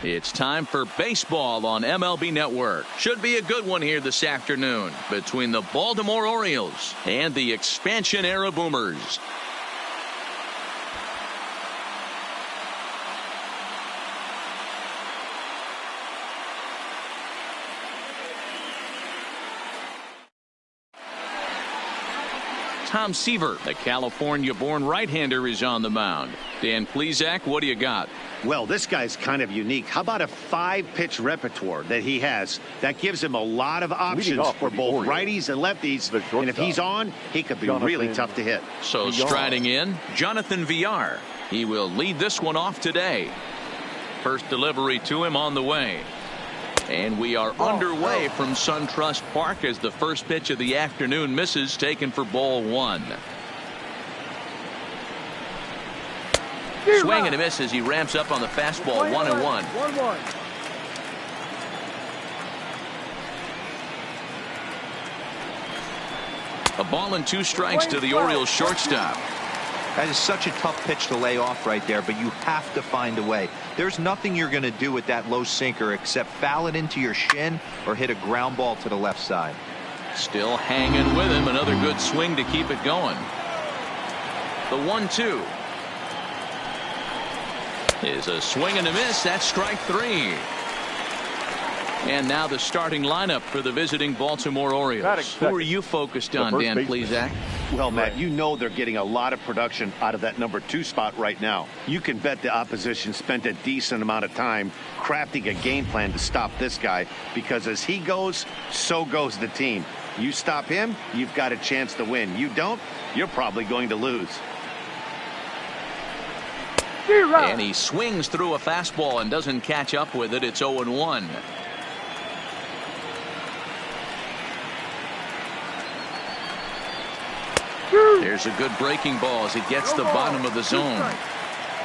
It's time for baseball on MLB Network. Should be a good one here this afternoon between the Baltimore Orioles and the expansion era Boomers. Tom Seaver, the California-born right-hander, is on the mound. Dan Plesac, what do you got? Well, this guy's kind of unique. How about a 5-pitch repertoire that he has? That gives him a lot of options for both righties and lefties. And if he's on, he could be really tough to hit. So striding in, Jonathan Villar. He will lead this one off today. First delivery to him on the way. And we are underway from SunTrust Park as the first pitch of the afternoon misses, taken for ball 1. Swing and a miss as he ramps up on the fastball. 1-1. 1-1. A ball and 2 strikes to the Orioles shortstop. That is such a tough pitch to lay off right there, but you have to find a way. There's nothing you're going to do with that low sinker except foul it into your shin or hit a ground ball to the left side. Still hanging with him. Another good swing to keep it going. The 1-2 is a swing and a miss. That's strike 3. And now the starting lineup for the visiting Baltimore Orioles. Who are you focused on, Dan Plesac? Well, Matt, you know they're getting a lot of production out of that number 2 spot right now. You can bet the opposition spent a decent amount of time crafting a game plan to stop this guy, because as he goes, so goes the team. You stop him, you've got a chance to win. You don't, you're probably going to lose. And he swings through a fastball and doesn't catch up with it. It's 0-1. There's a good breaking ball as it gets the bottom of the zone.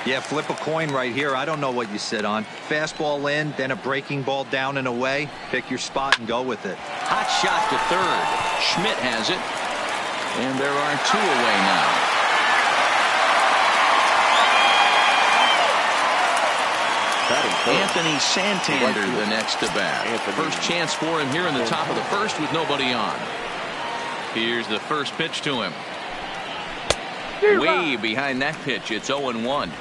Yeah, flip a coin right here. I don't know what you sit on. Fastball in, then a breaking ball down and away. Pick your spot and go with it. Hot shot to third. Schmidt has it. And there are 2 away now. Anthony Santander the next to bat. First chance for him here in the top of the first with nobody on. Here's the first pitch to him. Way behind that pitch. It's 0-1.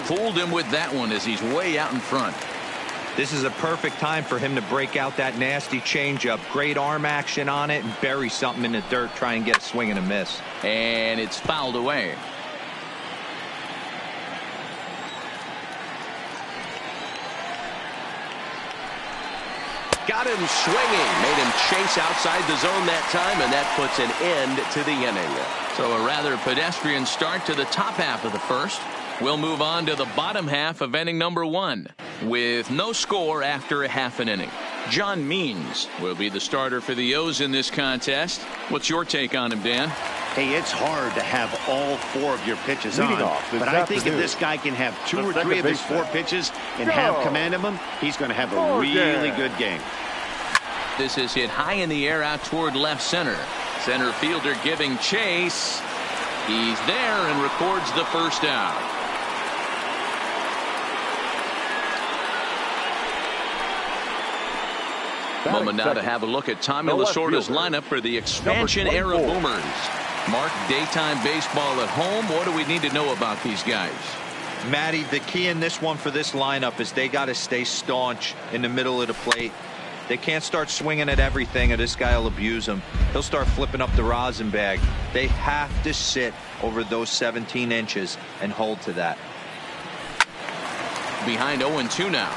Fooled him with that one as he's way out in front. This is a perfect time for him to break out that nasty changeup. Great arm action on it and bury something in the dirt. Try and get a swing and a miss. And it's fouled away. Got him swinging. Made him chase outside the zone that time, and that puts an end to the inning. So a rather pedestrian start to the top half of the first. We'll move on to the bottom half of inning number 1 with no score after a half an inning. John Means will be the starter for the O's in this contest. What's your take on him, Dan? Hey, it's hard to have all 4 of your pitches on, but I think if this guy can have 2 or 3 of his 4 pitches and have command of them, he's going to have a really good game. This is hit high in the air out toward left center. Center fielder giving chase. He's there and records the first out. Moment now to have a look at Tommy Lasorda's lineup for the expansion era Boomers. Mark, daytime baseball at home. What do we need to know about these guys? Matty, the key in this one for this lineup is they got to stay staunch in the middle of the plate. They can't start swinging at everything or this guy will abuse them. He'll start flipping up the rosin bag. They have to sit over those 17 inches and hold to that. Behind 0-2 now.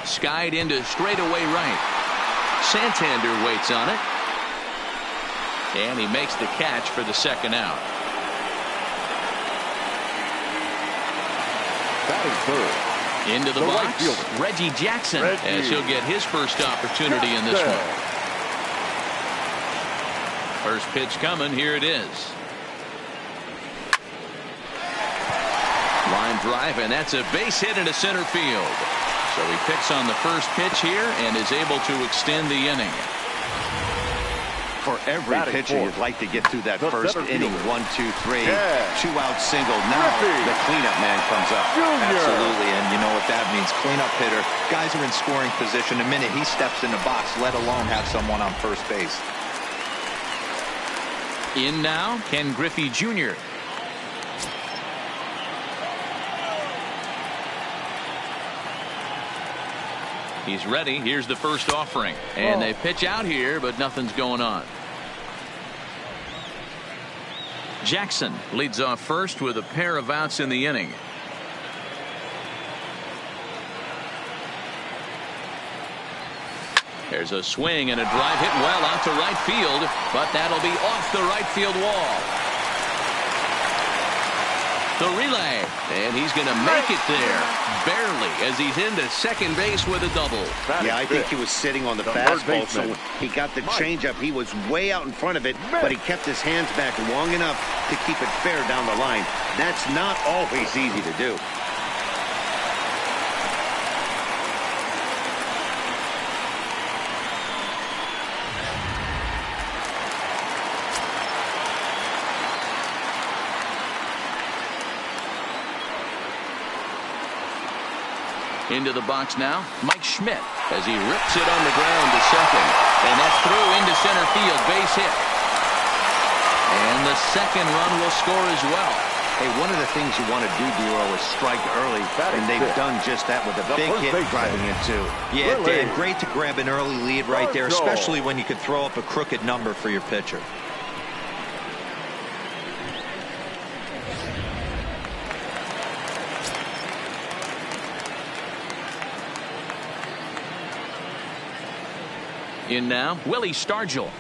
Skied into straightaway right. Santander waits on it. And he makes the catch for the second out. Batting third. Into the box, right Reggie Jackson, as he'll get his first opportunity in this one. First pitch coming. Here it is. Line line drive, and that's a base hit into center field. So he picks on the first pitch here and is able to extend the inning. For every pitcher, you'd like to get through that first inning. 1, 2, 3, 2-out single. Now the cleanup man comes up. Absolutely, and you know what that means. Cleanup hitter. Guys are in scoring position the minute he steps in the box, let alone have someone on first base. In now, Ken Griffey Jr. He's ready. Here's the first offering. And they pitch out here, but nothing's going on. Jackson leads off first with a pair of outs in the inning. There's a swing and a drive hit well out to right field, but that'll be off the right field wall. The relay, and he's going to make it there, barely, as he's into second base with a double. Yeah, I think he was sitting on the fastball, so he got the changeup. He was way out in front of it, but he kept his hands back long enough to keep it fair down the line. That's not always easy to do. Into the box now, Mike Schmidt, as he rips it on the ground to second. And that's through into center field, base hit. And the second run will score as well. Hey, one of the things you want to do, Dero, is strike early, and they've done just that with a big hit driving in too. Yeah, Dan, great to grab an early lead right there, especially when you could throw up a crooked number for your pitcher. In now, Willie Stargell.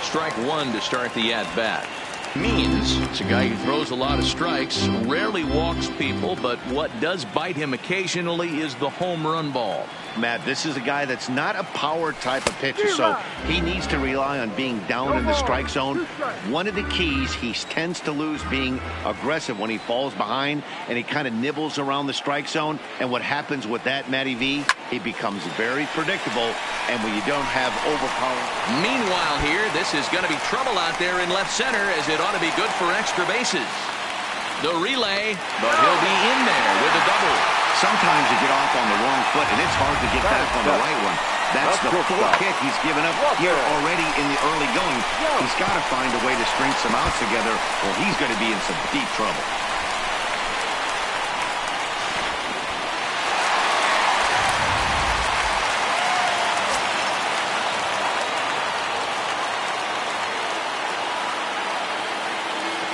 Strike one to start the at-bat. Means it's a guy who throws a lot of strikes, rarely walks people, but what does bite him occasionally is the home run ball. Matt, this is a guy that's not a power type of pitcher, so he needs to rely on being down in the strike zone. One of the keys, he tends to lose being aggressive when he falls behind, and he kind of nibbles around the strike zone. And what happens with that, Matty V, he becomes very predictable, and when you don't have overpower. Meanwhile here, this is going to be trouble out there in left center, as it ought to be good for extra bases. The relay, but he'll be in there with a double. Sometimes you get off on the wrong foot, and it's hard to get back on the right one. That's the fourth hit he's given up here already in the early going. He's got to find a way to string some outs together, or he's going to be in some deep trouble.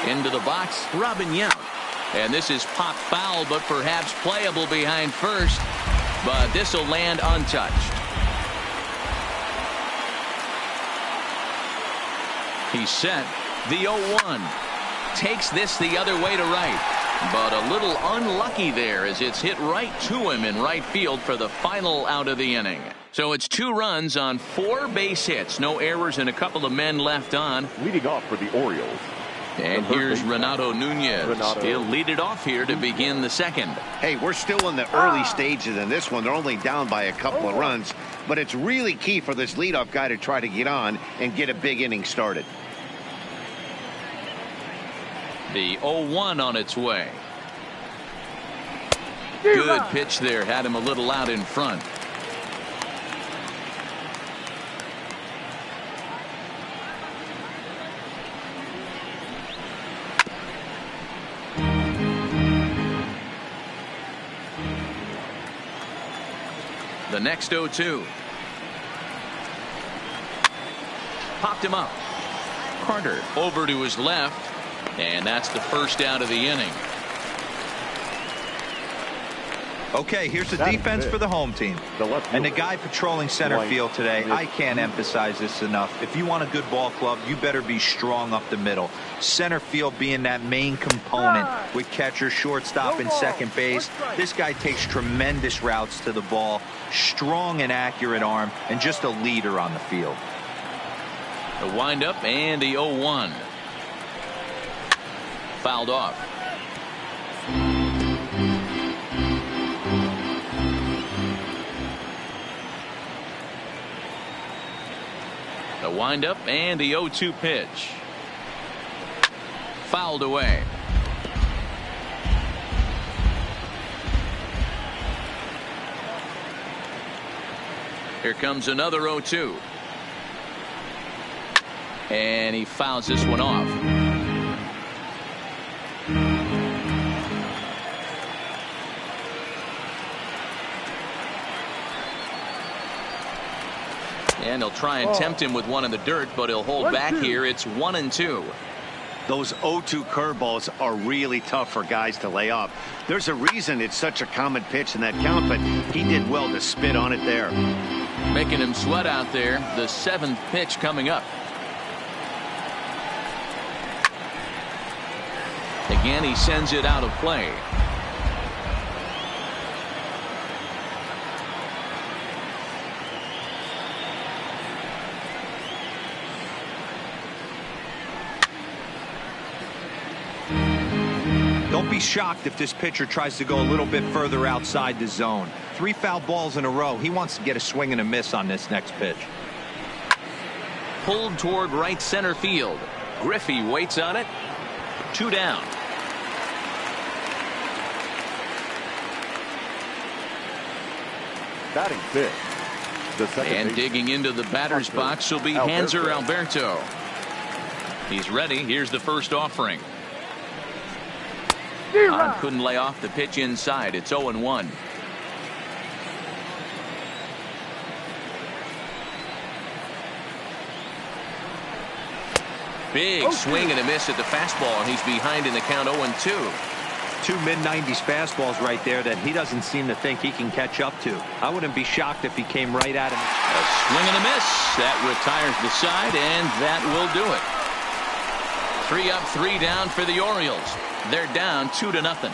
Into the box, Robin Yount. And this is pop foul, but perhaps playable behind first. But this will land untouched. He's set. The 0-1. Takes this the other way to right. But a little unlucky there, as it's hit right to him in right field for the final out of the inning. So it's 2 runs on 4 base hits. No errors and a couple of men left on. Leading off for the Orioles. And here's Renato Nunez. He'll lead it off here to begin the second. Hey, we're still in the early stages in this one. They're only down by a couple of runs, but it's really key for this leadoff guy to try to get on and get a big inning started. The 0-1 on its way. Good pitch there. Had him a little out in front. The next 0-2. Popped him up. Carter over to his left. And that's the first out of the inning. Okay, here's the defense for the home team. And the guy patrolling center field today, I can't emphasize this enough. If you want a good ball club, you better be strong up the middle. Center field being that main component with catcher, shortstop, and second base. This guy takes tremendous routes to the ball, strong and accurate arm, and just a leader on the field. The windup and the 0-1. Fouled off. Wind up and the 0-2 pitch. Fouled away. Here comes another 0-2. And he fouls this one off. And he'll try and tempt him with one in the dirt, but he'll hold back here. It's 1-2. Those 0-2 curveballs are really tough for guys to lay off. There's a reason it's such a common pitch in that count, but he did well to spit on it there. Making him sweat out there. The 7th pitch coming up. Again, he sends it out of play. Don't be shocked if this pitcher tries to go a little bit further outside the zone. 3 foul balls in a row. He wants to get a swing and a miss on this next pitch. Pulled toward right center field. Griffey waits on it. 2 down. Batting fifth. The second and digging into the batter's box will be Hanser Alberto. He's ready. Here's the first offering. Hahn couldn't lay off the pitch inside. It's 0-1. Big swing and a miss at the fastball, and he's behind in the count 0-2. 2 mid-90s fastballs right there that he doesn't seem to think he can catch up to. I wouldn't be shocked if he came right at him. A swing and a miss. That retires the side, and that will do it. 3 up, 3 down for the Orioles. They're down 2-0.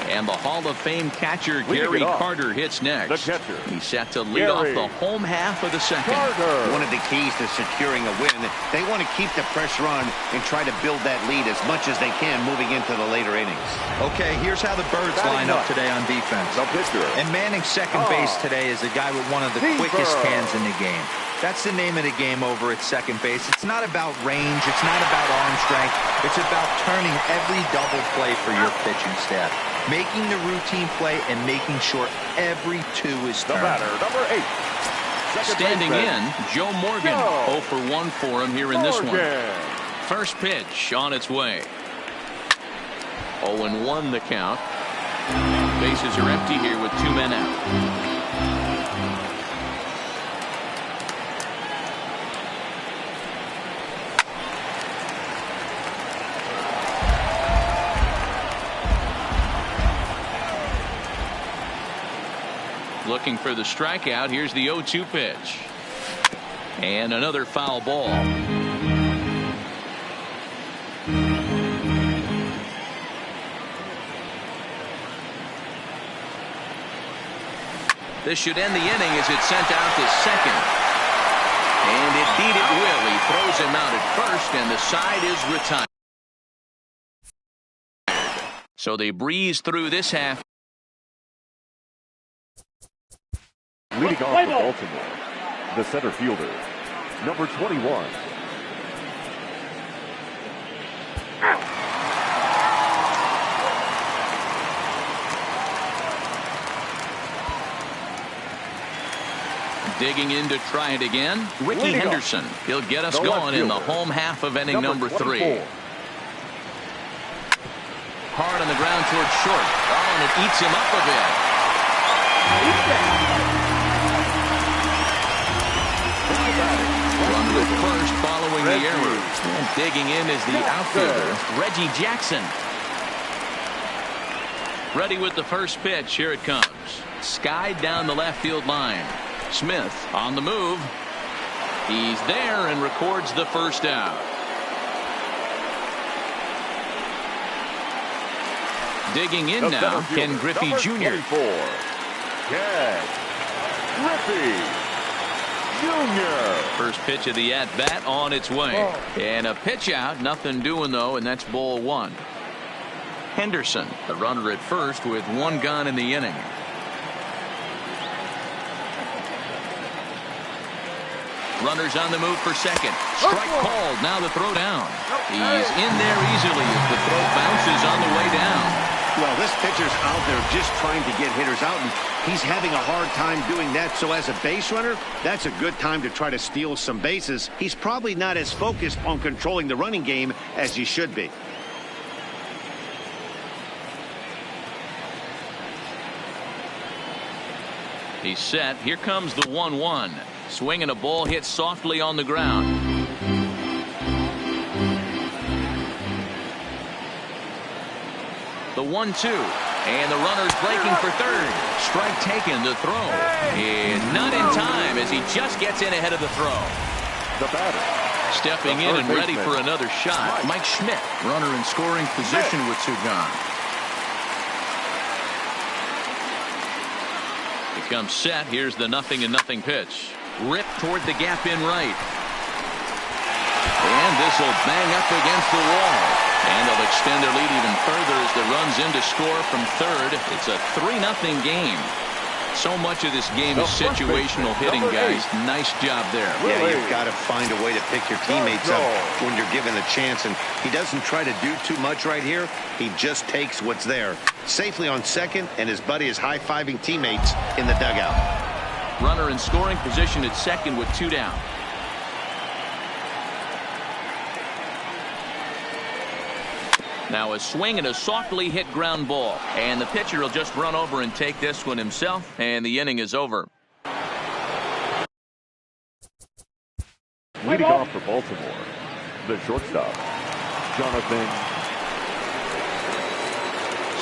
And the Hall of Fame catcher Gary Carter hits next. The catcher. He's set to lead off the home half of the second. Carter. One of the keys to securing a win, they want to keep the pressure on and try to build that lead as much as they can moving into the later innings. Okay, here's how the Birds line up today on defense. The pitcher. And manning second base today is a guy with one of the quickest hands in the game. That's the name of the game over at second base. It's not about range. It's not about arm strength. It's about turning every double play for your pitching staff. Making the routine play and making sure every 2 is The turned. batter, number 8. Standing in, Joe Morgan. 0 for 1 for him here in this one. Morgan. First pitch on its way. 0-1 the count. Bases are empty here with 2 men out. Looking for the strikeout. Here's the 0-2 pitch. And another foul ball. This should end the inning as it's sent out to second. And indeed it will. He throws him out at first, and the side is retired. So they breeze through this half. Leading off for Baltimore, the center fielder, number 21. Digging in to try it again. Ricky Leading Henderson. He'll get us the going in the fielder, home half of inning number 3. 24. Hard on the ground towards short. Oh, and it eats him up a bit. Run with first following the error. And digging in is the outfielder, Reggie Jackson. Ready with the first pitch. Here it comes. Skied down the left field line. Smith on the move. He's there and records the first out. Digging in now, Ken Griffey Jr. Ken Griffey Jr. First pitch of the at-bat on its way. And a pitch out. Nothing doing, though, and that's ball 1. Henderson, the runner at first with one gone in the inning. Runners on the move for second. Strike called. Now the throw down. He's in there easily as the throw bounces on the way down. Well, this pitcher's out there just trying to get hitters out, and he's having a hard time doing that. So as a base runner, that's a good time to try to steal some bases. He's probably not as focused on controlling the running game as he should be. He's set. Here comes the 1-1. Swinging a ball hit softly on the ground. The 1-2. And the runner's breaking for third. Strike taken. The throw is not in time as he just gets in ahead of the throw. The batter. Stepping in and ready for another shot. Mike Schmidt, runner in scoring position with two gone. He comes set. Here's the 0-0 pitch. Ripped toward the gap in right. And this will bang up against the wall. And they'll extend their lead even further as the run's in to score from third. It's a 3-0 game. So much of this game is situational hitting, guys. Nice job there. Yeah, you've got to find a way to pick your teammates up when you're given the chance. And he doesn't try to do too much right here. He just takes what's there. Safely on second, and his buddy is high-fiving teammates in the dugout. Runner in scoring position at second with two down. Now a swing and a softly hit ground ball. And the pitcher will just run over and take this one himself. And the inning is over. Leading off for Baltimore, the shortstop, Jonathan.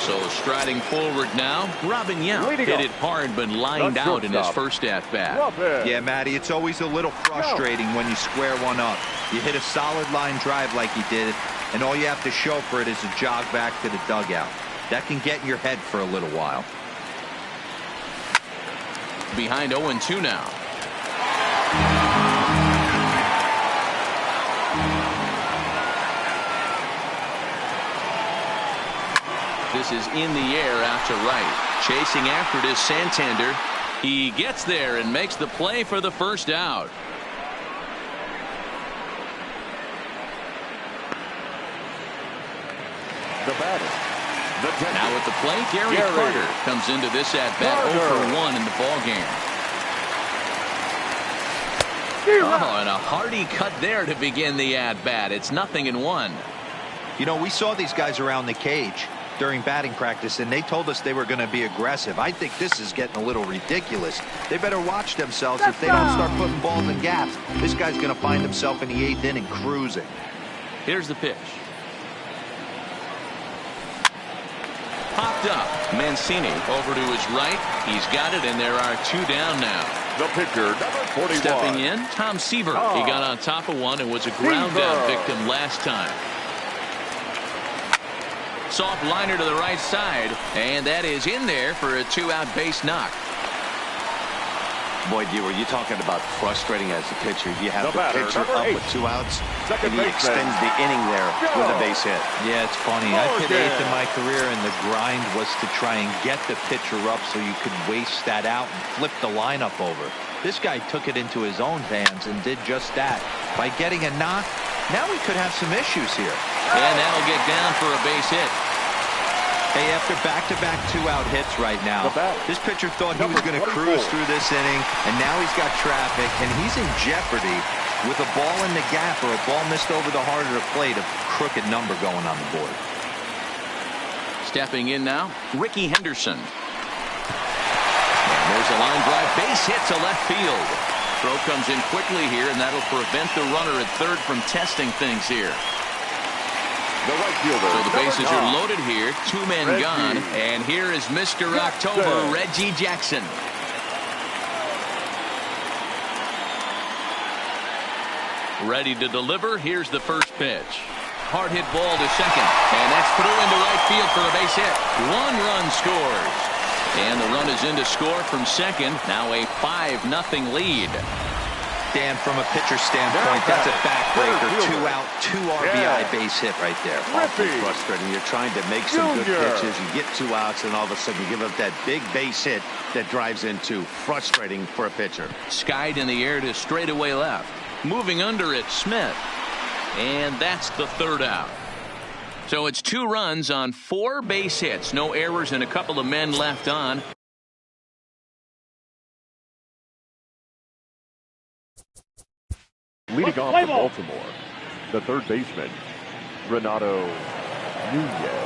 So striding forward now, Robin Yount hit it hard but lined out in his first at-bat. Yeah, Matty, it's always a little frustrating when you square one up. You hit a solid line drive like he did, and all you have to show for it is a jog back to the dugout. That can get in your head for a little while. Behind 0-2 now. This is in the air out to right. Chasing after it is Santander. He gets there and makes the play for the first out. The batter. Now at the plate, Gary Carter comes into this at-bat 0-for-1 in the ballgame. Oh, and a hearty cut there to begin the at-bat. It's 0-1. You know, we saw these guys around the cage during batting practice, and they told us they were going to be aggressive. I think this is getting a little ridiculous. They better watch themselves if they don't start putting balls in gaps. This guy's going to find himself in the 8th inning cruising. Here's the pitch. Popped up. Mancini over to his right. He's got it, and there are two down now. The pitcher, number 41. Stepping in, Tom Seaver. He got on top of one and was a ground out victim last time. Soft liner to the right side, and that is in there for a two-out base knock. Boy, were you talking about frustrating as a pitcher? You have the pitcher up with 2 outs, and he extends the inning there with a base hit. Yeah, it's funny. I hit 8th in my career, and the grind was to try and get the pitcher up so you could waste that out and flip the lineup over. This guy took it into his own hands and did just that. By getting a knock, now we could have some issues here. And that'll get down for a base hit. Hey, after back-to-back 2-out hits right now, this pitcher thought he was going to cruise through this inning, and now he's got traffic, and he's in jeopardy with a ball in the gap or a ball missed over the heart of the plate, a crooked number going on the board. Stepping in now, Ricky Henderson. And there's a line drive base hit to left field. Throw comes in quickly here, and that'll prevent the runner at third from testing things here. The right fielder. So the bases are loaded here. 2 men gone. And here is Mr. October, Reggie Jackson. Ready to deliver. Here's the first pitch. Hard hit ball to second. And that's through into right field for a base hit. 1 run scores. And the run is in to score from second. Now a 5-0 lead. Dan, from a pitcher standpoint, that's a backbreaker. 2 out, 2 RBI base hit right there. Awfully frustrating. You're trying to make some good pitches. You get 2 outs, and all of a sudden you give up that big base hit that drives in 2. Frustrating for a pitcher. Skied in the air to straightaway left. Moving under it, Smith. And that's the 3rd out. So it's 2 runs on 4 base hits. No errors and a couple of men left on. Leading off for Baltimore, the third baseman, Renato Nunez.